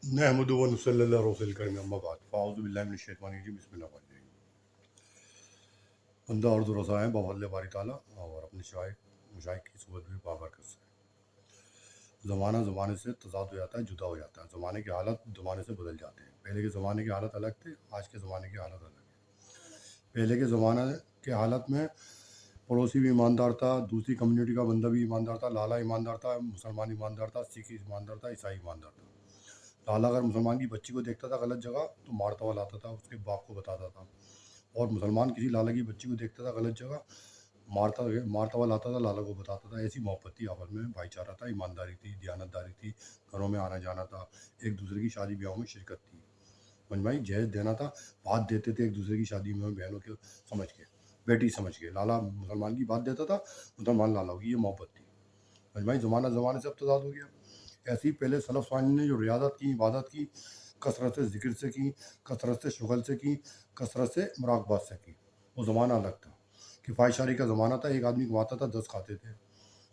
नहमदुहु व नुसल्ली अला रसूलिल करीम अम्मा बाद फ़अऊज़ु बिल्लाहि मिनश शैतानिर रजीम बिस्मिल्लाहिर रहमानिर रहीम। बंदा और दुरुसा है बफ़ज़्ल बारी ताला और अपने मुशाइख की सोबत भी बाबरकत से। ज़माना ज़माने से तज़ाद हो जाता है, जुदा हो जाता है। ज़माने की हालत ज़माने से बदल जाते हैं। पहले के ज़माने की हालत अलग थे, आज के ज़माने की हालत अलग है। पहले के ज़माने के हालत में पड़ोसी भी ईमानदार था, दूसरी कम्युनिटी का बंदा भी ईमानदार था, लाला ईमानदार था, मुसलमान ईमानदार था, सिख ईमानदार था, ईसाई ईमानदार था। लाला अगर मुसलमान की बच्ची को देखता था गलत जगह तो मारता हुआ लाता था, उसके बाप को बताता था। और मुसलमान किसी लाला की बच्ची को देखता था गलत जगह, मारता मारता हुआ लाता था, लाला को बताता था। ऐसी मोहब्बत थी, आपस में भाईचारा था, ईमानदारी थी, दयानतदारी थी, घरों में आना जाना था, एक दूसरे की शादी ब्याहों में शिरकत थी। समझ भाई, जहेज देना था, बात देते थे एक दूसरे की शादी में बहनों के समझ के, बेटी समझ के। लाला मुसलमान की बात देता था, मुसलमान लाला की, ये मोहब्बत थी। समझ भाई, ज़माना ज़माने से अब तज़ाद हो गया। ऐसे ही पहले सलफ़ सालिहीन ने जो रियादत की, इबादत की, कसरत से ज़िक्र से की, कसरत से शुगल से की, कसरत से मुराक़बत से की, वो ज़माना अलग था। किफ़ायत शारी का ज़माना था, एक आदमी कमाता था, 10 खाते थे।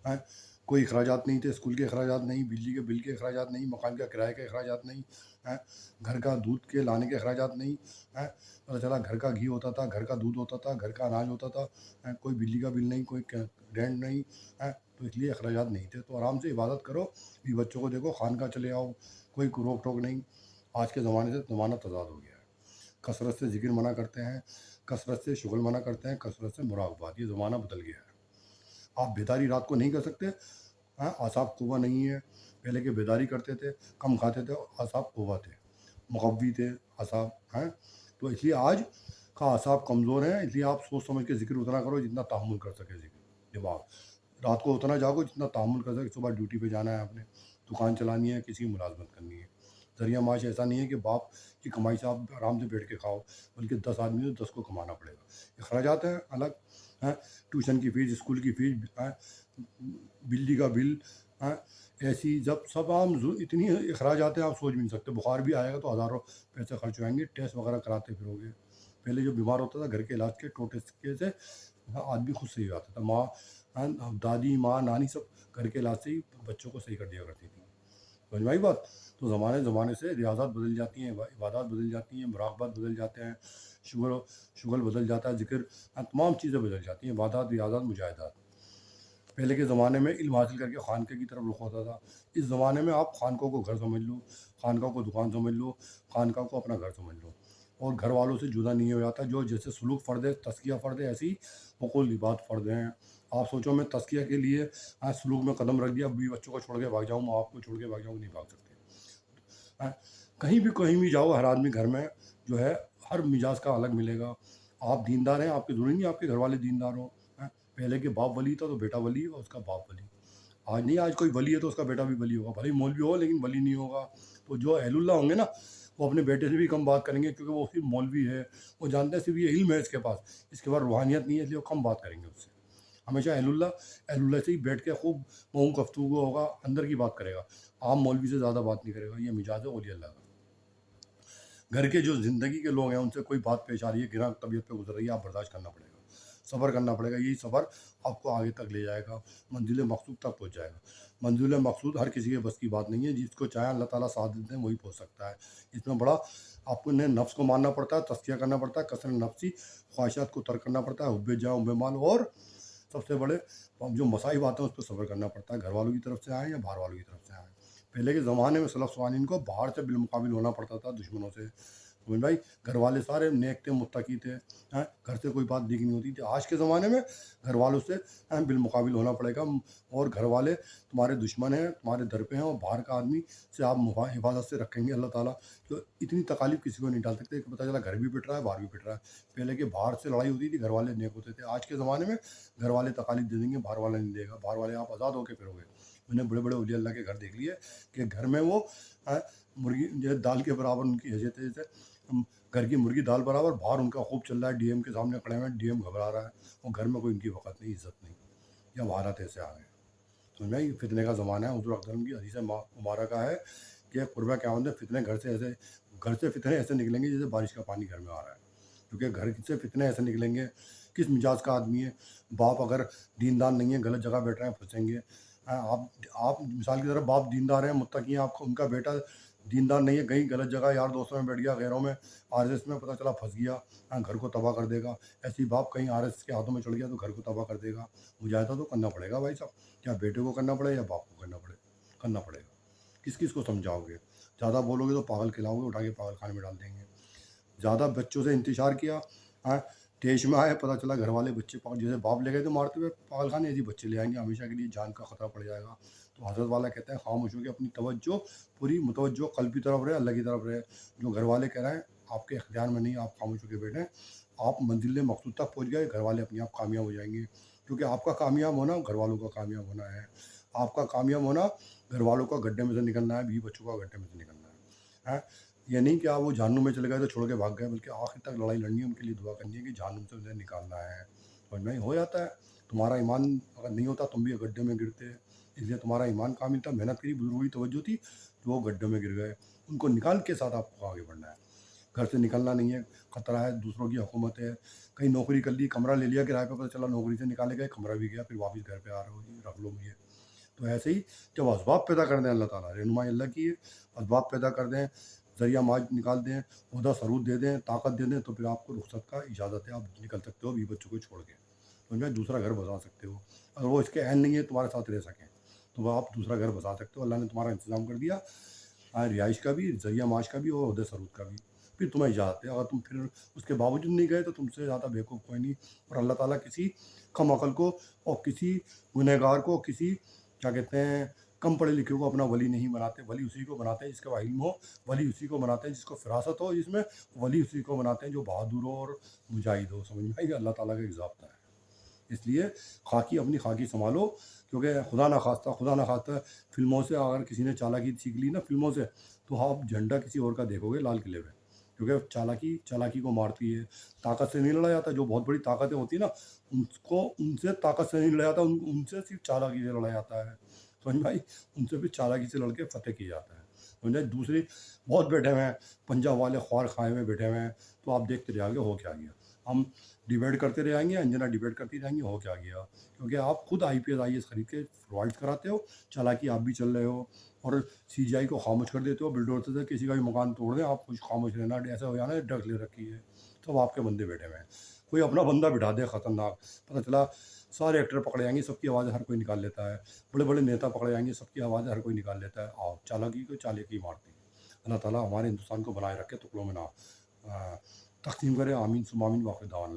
हैं? कोई अखराजात नहीं थे, स्कूल के अखराजात नहीं, बिजली के बिल के अखराजात नहीं, मकान का किराए के अखराजात नहीं, हैं? घर का दूध के लाने के अखराजात नहीं, हैं? पता चला घर का घी होता था, घर का दूध होता था, घर का अनाज होता था, हैं? कोई बिजली का बिल नहीं, कोई रेंट नहीं, हैं? तो इसलिए अखराजात नहीं थे। तो आराम से इबादत करो, भी बच्चों को देखो, खानका चले आओ, कोई रोक टोक नहीं। आज के ज़माने से ज़माना तज़ाद हो गया है। कसरत से ज़िक्र मना करते हैं, कसरत से शुगल मना करते हैं, कसरत से मुराक़बत। ये ज़माना बदल गया है। आप बेदारी रात को नहीं कर सकते, हाँ, आसाब कुव्वा नहीं है। पहले के बेदारी करते थे, कम खाते थे, आसाब कुव्वा थे, मुक़व्वी थे आसाब, हैं। तो इसलिए आज का आसाब कमज़ोर है, इसलिए आप सोच समझ के ज़िक्र उतना करो जितना तहम्मुल कर सके ज़िक्र दिमाग। रात को उतना जागो जितना तहम्मुल कर सके। सुबह ड्यूटी पे जाना है आपने, दुकान चलानी है, किसी की मुलाज़मत करनी है। ज़रिया माश ऐसा नहीं है कि बाप की कमाई से आप आराम से बैठ के खाओ, बल्कि 10 आदमी तो 10 को कमाना पड़ेगा। अखराजात हैं अलग, हैं, ट्यूशन की फ़ीस, स्कूल की फ़ीस, हैं, बिजली का बिल, हैं, ऐसी जब सब आम इतनी अखराजात हैं, आप सोच भी नहीं सकते। बुखार भी आएगा तो हज़ारों पैसे खर्च होएंगे, टेस्ट वगैरह कराते फिरोगे। पहले जो बीमार होता था घर के इलाज के टोटके से आदमी खुद सही हो जाता था। माँ, दादी, माँ, नानी सब घर के इलाज से ही बच्चों को सही कर दिया करती थी। समझ में आई बात? तो ज़माने ज़माने से रियाज़त बदल जाती हैं, इबादत बदल जाती हैं, मुराक़बत बदल जाते हैं, शुगल बदल जाता है, ज़िक्र, तमाम चीज़ें बदल जाती हैं, इबादत, रियाज़त, मुजाहिदात। पहले के ज़माने में इल्म हासिल करके खानके की तरफ रुख होता था। इस ज़माने में आप खानकों को घर समझ लो, खानका को दुकान समझ लो, खानका को अपना घर समझ लो, और घर वालों से जुदा नहीं हो जाता। जो जैसे सुलूक फ़र्ज़ है, तज़किया फ़र्ज़ है, ऐसे ही हुकूक़ुल इबाद फ़र्ज़ हैं। आप सोचो मैं तज़किया के लिए आज सुलूक में कदम रख दिया, बीवी बच्चों को छोड़ के भाग जाऊँ, माँ बाप को छोड़ के भाग जाऊँ, नहीं भाग सकते। हैं? कहीं भी जाओ, हर आदमी घर में जो है हर मिजाज का अलग मिलेगा। आप दीनदार हैं, आपके ज़रूरी नहीं आपके घर वाले दीनदार हों, हैं? पहले के बाप वली था तो बेटा वली और उसका बाप वली। आज नहीं, आज कोई वली है तो उसका बेटा भी वली होगा, भले ही मौलवी हो लेकिन वली नहीं होगा। तो जो अहलुल्लाह होंगे ना, वो अपने बेटे से भी कम बात करेंगे, क्योंकि वो सिर्फ मौलवी है। वो जानते हैं सिर्फ ये इल्म है इसके पास, इसके बाद रूहानियत नहीं है, इसलिए वो कम बात करेंगे उससे। हमेशा अहलुल्लाह से ही बैठ के खूब मऊ गुफ्तगू होगा, अंदर की बात करेगा। आम मौलवी से ज़्यादा बात नहीं करेगा। ये मिजाज है औलिया अल्लाह का। घर के जो ज़िंदगी के लोग हैं उनसे कोई बात पेश आ रही है, गिरा तबीयत पे गुजर रही है, आप बर्दाश्त करना पड़ेगा, सब्र करना पड़ेगा। यही सब्र आपको आगे तक ले जाएगा, मंजिल मकसूद तक पहुँच जाएगा। मंजिल मकसूद हर किसी के बस की बात नहीं है, जिसको चाहे अल्लाह ताला साथ देते हैं वही पहुँच सकता है। इसमें बड़ा आपको ने नफ्स को मारना पड़ता है, तज़किया करना पड़ता है, कसर नफ्सी ख्वाहिशात को तर्क करना पड़ता है, हुब्बे जाँ हुब्बे माल, और सबसे बड़े जो मसाइब आते हैं उस पर सब्र करना पड़ता है, घर वालों की तरफ से आएँ या बाहर वालों की तरफ से आएँ। पहले के ज़माने में सलफ़ स्वालीन को बाहर से बिलमुक़ाबिल होना पड़ता था, दुश्मनों से। समझ भाई, घर वाले सारे नेक थे, मुत्तकी थे, हैं, घर से कोई बात लीक नहीं होती थी। आज के ज़माने में घर वालों से बिलमुक़ाबिल होना पड़ेगा, और घर वाले तुम्हारे दुश्मन हैं, तुम्हारे दर पे हैं, और बाहर का आदमी से आप हिफाज़त से रखेंगे अल्लाह ताला। तो इतनी तकालीफ किसी को नहीं डाल सकते कि पता चला घर भी पिट रहा है, बाहर भी पिट रहा है। पहले के बाहर से लड़ाई होती थी, घर वाले नेक होते थे। आज के ज़माने में घर वाले तकालीफ दे देंगे, बाहर वाला नहीं देगा। बाहर वाले आप आज़ाद होकर फिरोगे। मैंने बड़े बड़े औलिया अल्लाह के घर देख लिए कि घर में वो अ, मुर्गी जो दाल के बराबर उनकी हैसियत है, जैसे घर की मुर्गी दाल बराबर, बाहर उनका खूब चल रहा है, डीएम के सामने खड़े हैं, डीएम घबरा रहा है, और घर में कोई उनकी वक़्त नहीं, इज़्ज़त नहीं। या हालात ऐसे आ गए। समझ में आई? फितने का ज़माना है। हुज़ूर अकरम की हदीस मुबारका है कि क़ुर्ब क़यामत में फितने घर से फितने ऐसे निकलेंगे जैसे बारिश का पानी घर में आ रहा है। क्योंकि घर से फितने ऐसे निकलेंगे, किस मिजाज का आदमी है, बाप अगर दीनदार नहीं है, गलत जगह बैठ रहे हैं, फँसेंगे। आप मिसाल की तरह बाप दीनदार हैं, मुत्तकी हैं, आपको उनका बेटा दीनदार नहीं है, कहीं गलत जगह यार दोस्तों में बैठ गया, गैरों में, आरएसएस में पता चला फंस गया, हाँ घर को तबाह कर देगा। ऐसी बाप कहीं आरएसएस के हाथों में चढ़ गया तो घर को तबाह कर देगा। मुजाहिदा तो करना पड़ेगा भाई साहब, क्या बेटे को करना पड़े या बाप को करना पड़ेगा। किस किस को समझाओगे? ज़्यादा बोलोगे तो पागल खिलाओगे, उठा के पागल खाने में डाल देंगे। ज़्यादा बच्चों से इंतजार किया, हाँ देश में आए, पता चला घर वाले बच्चे पागल, जैसे बाप ले गए थे मारते हुए पागल खाने, ऐसे बच्चे ले आएंगे, हमेशा के लिए जान का खतरा पड़ जाएगा। तो हज़रत वाला कहते हैं खामोश हो के अपनी तवज्जो पूरी मुतवज्जो कल्ब की तरफ रहे, अल्लाह की तरफ रहे। जो घर वाले कह रहे हैं आपके इख्तियार में नहीं, आप खामोश होकर बैठे, आप मंजिल मकसूद तक पहुँच गए, घर वाले अपने आप कामयाब हो जाएंगे। क्योंकि आपका कामयाब होना घर वालों का कामयाब होना है, आपका कामयाब होना घर वालों का गड्ढे में से निकलना है, बीवी बच्चों का गड्ढे में से निकलना है। ये नहीं कि आप वो जहन्नुम में चले गए तो छोड़ के भाग गए, बल्कि आखिर तक लड़ाई लड़नी है, उनके लिए दुआ करनी है कि जहन्नुम से उन्हें निकालना है। और नहीं हो जाता है, तुम्हारा ईमान अगर नहीं होता तुम भी गड्ढे में गिरते, इसलिए तुम्हारा ईमान कामिल था, मेहनत करी, बुजुर्गों की तवज्जो थी, तो वो गड्ढे में गिर गए। उनको निकाल के साथ आपको आगे बढ़ना है, घर से निकलना नहीं है, खतरा है, दूसरों की हुकूमत है। कहीं नौकरी कर ली, कमरा ले लिया किराए पे, पता चला नौकरी से निकाले गए, कमरा भी गया, फिर वापस घर पे आ रहे हो जी रख लो मुझे। तो ऐसे ही जब असबाब पैदा कर दें, अल्लाह ताला रहनुमाई अल्लाह की है, असबाब पैदा कर दें, ज़रिया माज निकाल दें, ओहदा सरूद दे दें, ताकत दे दें, तो फिर आपको रुखसत का इजाज़त है, आप निकल सकते हो बीवी बच्चों को छोड़ के, तो मैं दूसरा घर बसा सकते हो। अगर वो इसके अहल नहीं है तुम्हारे साथ रह सकें, तो वह आप दूसरा घर बसा सकते हो, अल्लाह ने तुम्हारा इंतज़ाम कर दिया, रिहाइश का भी, ज़रिया माश का भी और ओहदे सरूद का भी। फिर तुम्हें इजाज़त है, अगर तुम फिर उसके बावजूद नहीं गए तो तुमसे ज़्यादा बेवकूफ़ कोई नहीं। और अल्लाह ताला किसी कम अकल को और किसी गुनहगार को, किसी क्या कहते हैं कम पढ़े लिखे को अपना वली नहीं बनाते। वली उसी को बनाते हैं जिसका इल्म हो, वली उसी को बनाते हैं जिसको फिरासत हो, जिसमें वली उसी को बनाते हैं जो बहादुर हो और मुजाहिद हो। समझ में आई? अल्लाह ताला का एक ज़ाब्ता है। इसलिए खाकी अपनी खाकी संभालो, क्योंकि खुदा ना खास्ता फ़िल्मों से अगर किसी ने चालाकी सीख ली ना फ़िल्मों से, तो आप झंडा किसी और का देखोगे लाल किले पे, क्योंकि चालाकी को मारती है। ताकत से नहीं लड़ा जाता, जो बहुत बड़ी ताकतें होती है ना, उनको उनसे ताकत से नहीं लड़ा जाता, उनसे सिर्फ चालाकी से लड़ा जाता है। समझ में आई? उनसे फिर चालाकी से लड़ के फ़तेह किया जाता है। समझ आई? दूसरे बहुत बैठे हुए हैं, पंजाब वाले ख्वार खाए हुए बैठे हुए हैं, तो आप देखते रह जाओगे हो क्या गया। हम डिबेट करते रहेंगे, अंजना डिबेट करती रहेंगी, हो क्या गया। क्योंकि आप खुद IPS IAS खरीद के प्रोवाइड कराते हो, चालाकी आप भी चल रहे हो, और CGI को खामोश कर देते हो। बिल्डोर से किसी का भी मकान तोड़ दें, आप कुछ खामोश रहना, ऐसा हो जाना ड्रग्स ले रखी है, सब आपके बंदे बैठे हुए हैं। कोई अपना बंदा बिठा दे खतरनाक, पता चला सारे एक्टर पकड़े जाएंगे, सबकी आवाज़ें हर कोई निकाल लेता है, बड़े बड़े नेता पकड़े जाएंगे, सबकी आवाज़ें हर कोई निकाल लेता है। आओ चालाकी को चालाकी मारती है। अल्लाह ताला हमारे हिंदुस्तान को बनाए रखे, टुकड़ों में ना तकसीम करे। आमीन सुम आमीन, वाक़िअत दावाना।